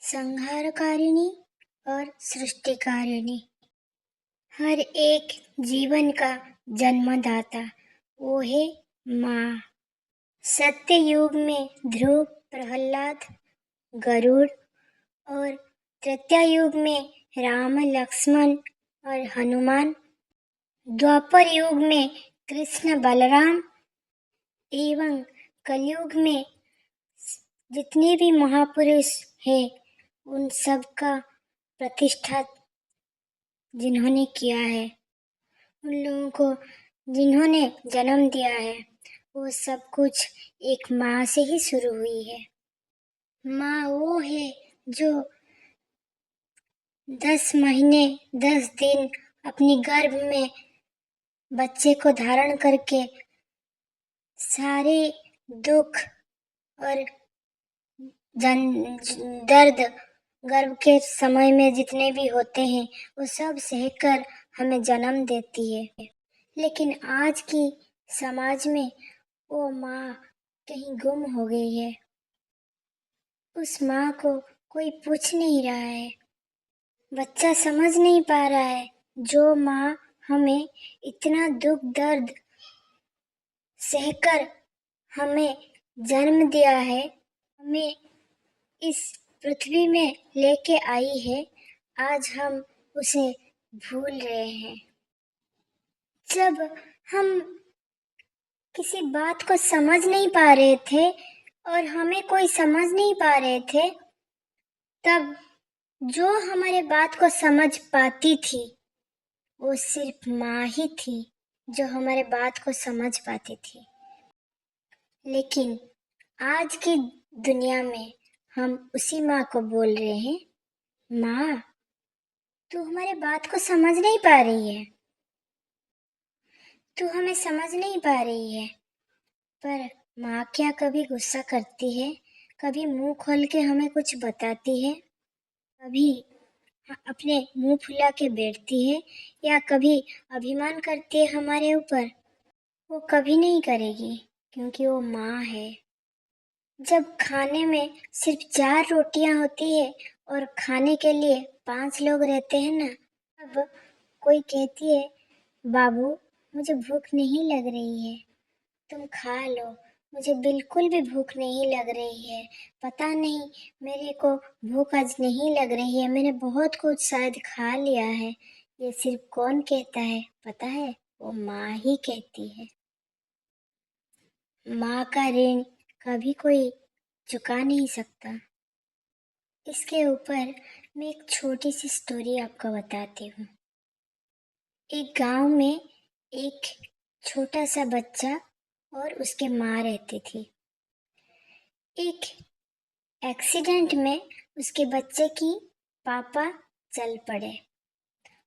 संहारकारिणी और सृष्टिकारिणी। हर एक जीवन का जन्मदाता वो है माँ। सत्य युग में ध्रुव, प्रहलाद, गरुड़ और त्रेता युग में राम, लक्ष्मण और हनुमान, द्वापर युग में कृष्ण, बलराम एवं कलयुग में जितने भी महापुरुष हैं उन सब का प्रतिष्ठा जिन्होंने किया है, उन लोगों को जिन्होंने जन्म दिया है, वो सब कुछ एक माँ से ही शुरू हुई है। माँ वो है जो 10 महीने 10 दिन अपनी गर्भ में बच्चे को धारण करके सारे दुख और दर्द गर्भ के समय में जितने भी होते हैं वो सब सहकर हमें जन्म देती है। लेकिन आज की समाज में वो माँ कहीं गुम हो गई है। उस माँ को कोई पूछ नहीं रहा है। बच्चा समझ नहीं पा रहा है जो माँ हमें इतना दुख दर्द सहकर हमें जन्म दिया है, हमें इस पृथ्वी में लेके आई है, आज हम उसे भूल रहे हैं। जब हम किसी बात को समझ नहीं पा रहे थे और हमें कोई समझ नहीं पा रहे थे, तब जो हमारे बात को समझ पाती थी वो सिर्फ माँ ही थी जो हमारे बात को समझ पाती थी। लेकिन आज की दुनिया में हम उसी माँ को बोल रहे हैं, माँ तू हमारे बात को समझ नहीं पा रही है, तू हमें समझ नहीं पा रही है। पर माँ क्या कभी गुस्सा करती है, कभी मुंह खोल के हमें कुछ बताती है, कभी अपने मुंह फुला के बैठती है या कभी अभिमान करती है हमारे ऊपर? वो कभी नहीं करेगी क्योंकि वो माँ है। जब खाने में सिर्फ 4 रोटियां होती है और खाने के लिए 5 लोग रहते हैं ना, अब कोई कहती है बाबू मुझे भूख नहीं लग रही है, तुम खा लो, मुझे बिल्कुल भी भूख नहीं लग रही है, पता नहीं मेरे को भूख आज नहीं लग रही है, मैंने बहुत कुछ शायद खा लिया है। ये सिर्फ कौन कहता है पता है? वो माँ ही कहती है। माँ का ऋण कभी कोई चुका नहीं सकता। इसके ऊपर मैं एक छोटी सी स्टोरी आपको बताती हूँ। एक गांव में एक छोटा सा बच्चा और उसके माँ रहती थी। एक एक्सीडेंट में उसके बच्चे की पापा चल पड़े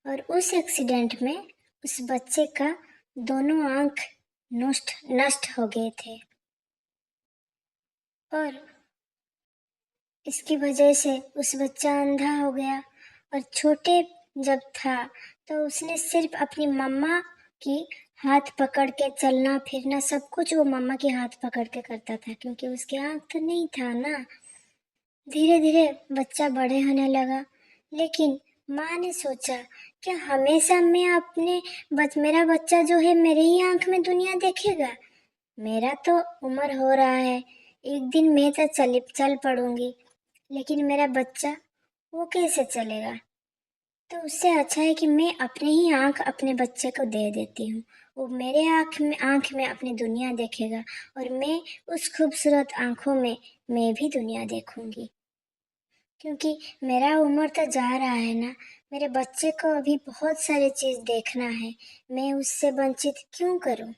और उस एक्सीडेंट में उस बच्चे का दोनों आंख नष्ट हो गए थे और इसकी वजह से उस बच्चा अंधा हो गया। और छोटे जब था तो उसने सिर्फ अपनी मम्मा की हाथ पकड़ के चलना फिरना सब कुछ वो मम्मा की हाथ पकड़ के करता था क्योंकि उसके आँख तो नहीं था ना। धीरे धीरे बच्चा बड़े होने लगा, लेकिन माँ ने सोचा क्या हमेशा मैं मेरा बच्चा जो है मेरे ही आँख में दुनिया देखेगा? मेरा तो उम्र हो रहा है, एक दिन मैं तो चल पड़ूंगी, लेकिन मेरा बच्चा वो कैसे चलेगा? तो उससे अच्छा है कि मैं अपने ही आँख अपने बच्चे को दे देती हूँ। वो मेरे आँख में अपनी दुनिया देखेगा और मैं उस खूबसूरत आँखों में मैं भी दुनिया देखूंगी। क्योंकि मेरा उम्र तो जा रहा है ना, मेरे बच्चे को अभी बहुत सारी चीज़ देखना है, मैं उससे वंचित क्यों करूँ?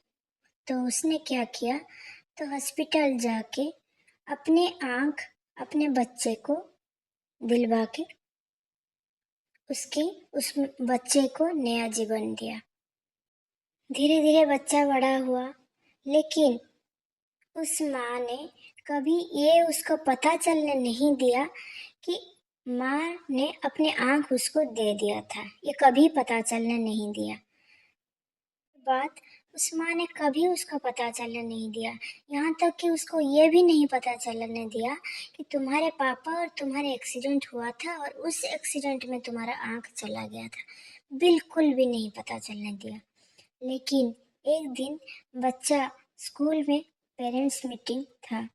तो उसने क्या किया, तो हॉस्पिटल जाके अपने आँख अपने बच्चे को दिलवा के उस बच्चे को नया जीवन दिया। धीरे धीरे बच्चा बड़ा हुआ, लेकिन उस माँ ने कभी ये उसको पता चलने नहीं दिया कि माँ ने अपने आँख उसको दे दिया था, ये कभी पता चलने नहीं दिया। बात उस माँ ने कभी उसका पता चलने नहीं दिया। यहाँ तक कि उसको ये भी नहीं पता चलने दिया कि तुम्हारे पापा और तुम्हारे एक्सीडेंट हुआ था और उस एक्सीडेंट में तुम्हारा आँख चला गया था। बिल्कुल भी नहीं पता चलने दिया। लेकिन एक दिन बच्चा स्कूल में पेरेंट्स मीटिंग था।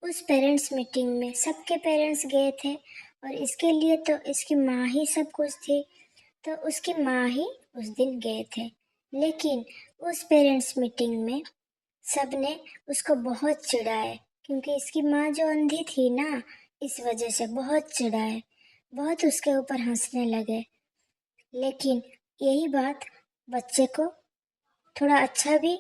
उस पेरेंट्स मीटिंग में सबके पेरेंट्स गए थे और इसके लिए तो इसकी माँ ही सब कुछ थी। तो उसकी माँ ही उस दिन गए थे। लेकिन उस पेरेंट्स मीटिंग में सबने उसको बहुत चिढ़ाए क्योंकि इसकी माँ जो अंधी थी ना, इस वजह से बहुत चिढ़ाए, बहुत उसके ऊपर हंसने लगे। लेकिन यही बात बच्चे को थोड़ा अच्छा भी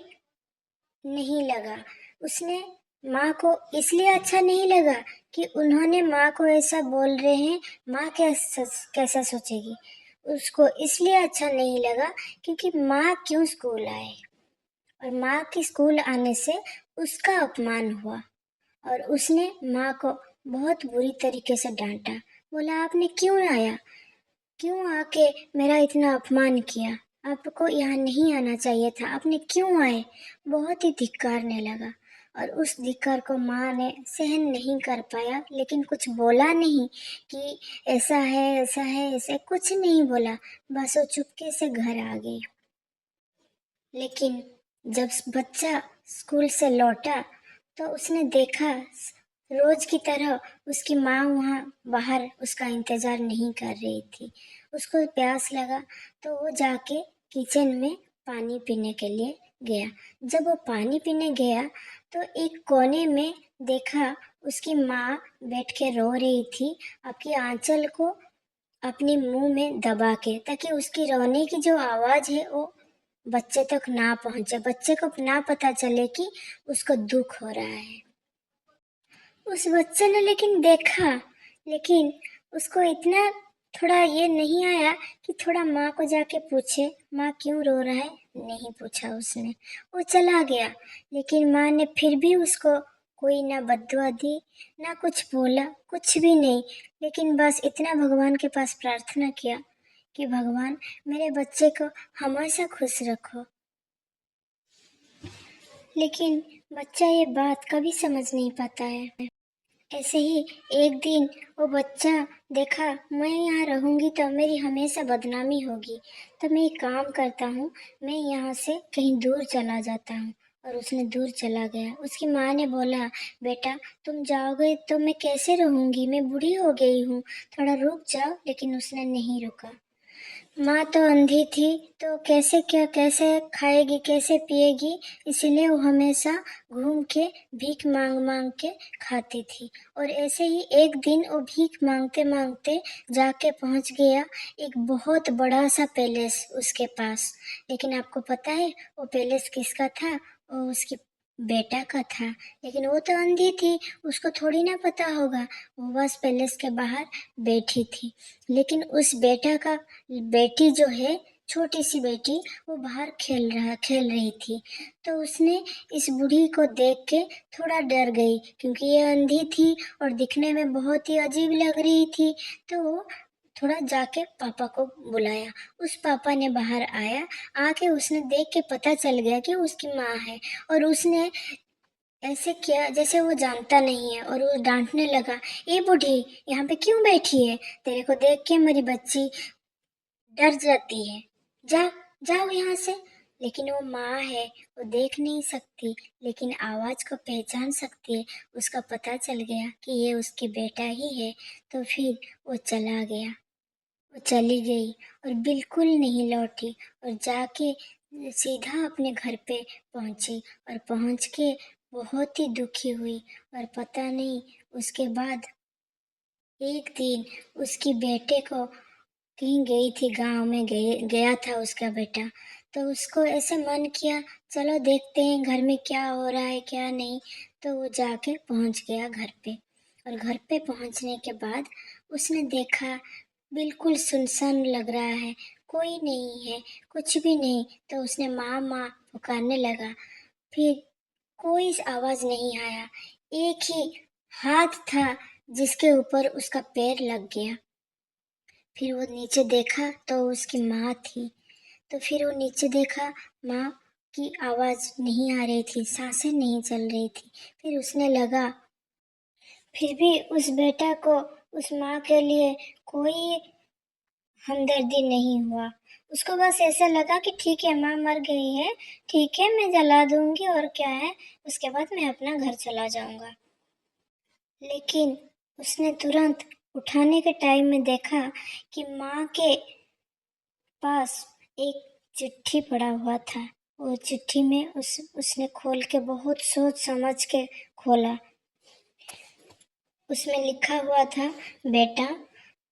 नहीं लगा। उसने माँ को इसलिए अच्छा नहीं लगा कि उन्होंने माँ को ऐसा बोल रहे हैं, माँ कैसा सोचेगी। उसको इसलिए अच्छा नहीं लगा क्योंकि माँ क्यों स्कूल आए और माँ के स्कूल आने से उसका अपमान हुआ और उसने माँ को बहुत बुरी तरीके से डांटा। बोला आपने क्यों आया, क्यों आके मेरा इतना अपमान किया, आपको यहाँ नहीं आना चाहिए था, आपने क्यों आए। बहुत ही धिक्कारने लगा और उस धिक्कार को माँ ने सहन नहीं कर पाया, लेकिन कुछ बोला नहीं कि ऐसा है ऐसा है, ऐसे कुछ नहीं बोला, बस वो चुपके से घर आ गई। लेकिन जब बच्चा स्कूल से लौटा तो उसने देखा रोज की तरह उसकी माँ वहाँ बाहर उसका इंतजार नहीं कर रही थी। उसको प्यास लगा तो वो जाके किचन में पानी पीने के लिए गया। जब वो पानी पीने गया तो एक कोने में देखा उसकी माँ बैठ के रो रही थी, आपकी आंचल को अपने मुंह में दबा के, ताकि उसकी रोने की जो आवाज है वो बच्चे तक ना पहुंचे, बच्चे को ना पता चले कि उसको दुख हो रहा है। उस बच्चे ने लेकिन देखा, लेकिन उसको इतना थोड़ा ये नहीं आया कि थोड़ा माँ को जाके पूछे माँ क्यों रो रहा है। नहीं पूछा उसने, वो चला गया। लेकिन माँ ने फिर भी उसको कोई ना बद्दुआ दी ना कुछ बोला, कुछ भी नहीं। लेकिन बस इतना भगवान के पास प्रार्थना किया कि भगवान मेरे बच्चे को हमेशा खुश रखो। लेकिन बच्चा ये बात कभी समझ नहीं पाता है। ऐसे ही एक दिन वो बच्चा देखा मैं यहाँ रहूंगी तो मेरी हमेशा बदनामी होगी, तो मैं एक काम करता हूँ, मैं यहाँ से कहीं दूर चला जाता हूँ। और उसने दूर चला गया। उसकी माँ ने बोला बेटा तुम जाओगे तो मैं कैसे रहूंगी, मैं बूढ़ी हो गई हूँ, थोड़ा रुक जाओ। लेकिन उसने नहीं रुका। माँ तो अंधी थी तो कैसे खाएगी कैसे पिएगी, इसलिए वो हमेशा घूम के भीख मांग मांग के खाती थी। और ऐसे ही एक दिन वो भीख मांगते मांगते जाके पहुंच गया एक बहुत बड़ा सा पैलेस उसके पास। लेकिन आपको पता है वो पैलेस किसका था, वो उसकी बेटा का था। लेकिन वो तो अंधी थी, उसको थोड़ी ना पता होगा। वो बस पैलेस के बाहर बैठी थी। लेकिन उस बेटी जो है, छोटी सी बेटी, वो बाहर खेल रही थी। तो उसने इस बूढ़ी को देख के थोड़ा डर गई क्योंकि ये अंधी थी और दिखने में बहुत ही अजीब लग रही थी। तो वो थोड़ा जाके पापा को बुलाया। उस पापा ने बाहर आया, आके उसने देख के पता चल गया कि उसकी माँ है। और उसने ऐसे किया जैसे वो जानता नहीं है और वो डांटने लगा, ए बूढ़ी यहाँ पे क्यों बैठी है, तेरे को देख के मेरी बच्ची डर जाती है, जा जाओ यहाँ से। लेकिन वो माँ है, वो देख नहीं सकती लेकिन आवाज को पहचान सकती है। उसका पता चल गया कि ये उसकी बेटा ही है। तो फिर वो चला गया, वो चली गई और बिल्कुल नहीं लौटी और जाके सीधा अपने घर पे पहुंची। और पहुंच के बहुत ही दुखी हुई। और पता नहीं उसके बाद एक दिन उसकी बेटे को कहीं गई थी, गांव में गया था उसका बेटा। तो उसको ऐसे मन किया चलो देखते हैं घर में क्या हो रहा है क्या नहीं। तो वो जाके पहुंच गया घर पे। और घर पे पहुंचने के बाद उसने देखा बिल्कुल सुनसान लग रहा है, कोई नहीं है, कुछ भी नहीं। तो उसने माँ माँ पुकारने लगा, फिर कोई आवाज नहीं आया। एक ही हाथ था जिसके ऊपर उसका पैर लग गया। फिर वो नीचे देखा तो उसकी माँ थी। तो फिर वो नीचे देखा, माँ की आवाज़ नहीं आ रही थी, सांसें नहीं चल रही थी। फिर उसने लगा, फिर भी उस बेटा को, उस माँ के लिए कोई हमदर्दी नहीं हुआ। उसको बस ऐसा लगा कि ठीक है, माँ मर गई है, ठीक है, मैं जला दूंगी और क्या है, उसके बाद मैं अपना घर चला जाऊंगा। लेकिन उसने तुरंत उठाने के टाइम में देखा कि माँ के पास एक चिट्ठी पड़ा हुआ था। वो चिट्ठी में उसने खोल के बहुत सोच समझ के खोला। उसमें लिखा हुआ था, बेटा,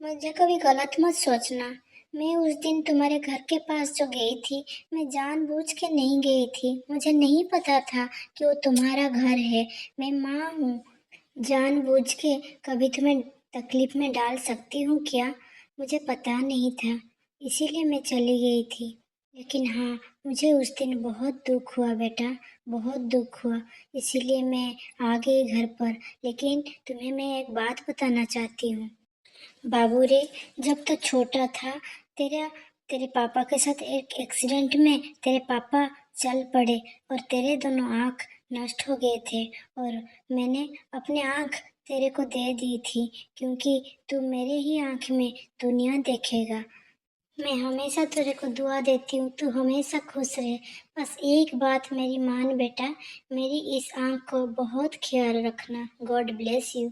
मुझे कभी गलत मत सोचना। मैं उस दिन तुम्हारे घर के पास जो गई थी, मैं जानबूझ के नहीं गई थी। मुझे नहीं पता था कि वो तुम्हारा घर है। मैं माँ हूँ। जानबूझ के कभी तुम्हें तकलीफ में डाल सकती हूँ क्या? मुझे पता नहीं था, इसीलिए मैं चली गई थी। लेकिन हाँ, मुझे उस दिन बहुत दुख हुआ बेटा, बहुत दुख हुआ। इसीलिए मैं आ गई घर पर। लेकिन तुम्हें मैं एक बात बताना चाहती हूँ। बाबू रे, जब तू छोटा था, तेरा तेरे पापा के साथ एक एक्सीडेंट में तेरे पापा चल पड़े और तेरे दोनों आँख नष्ट हो गए थे। और मैंने अपनी आँख तेरे को दे दी थी, क्योंकि तू मेरे ही आँख में दुनिया देखेगा। मैं हमेशा तेरे को दुआ देती हूँ, तू हमेशा खुश रहे। बस एक बात मेरी मान बेटा, मेरी इस आँख को बहुत ख्याल रखना। God bless you.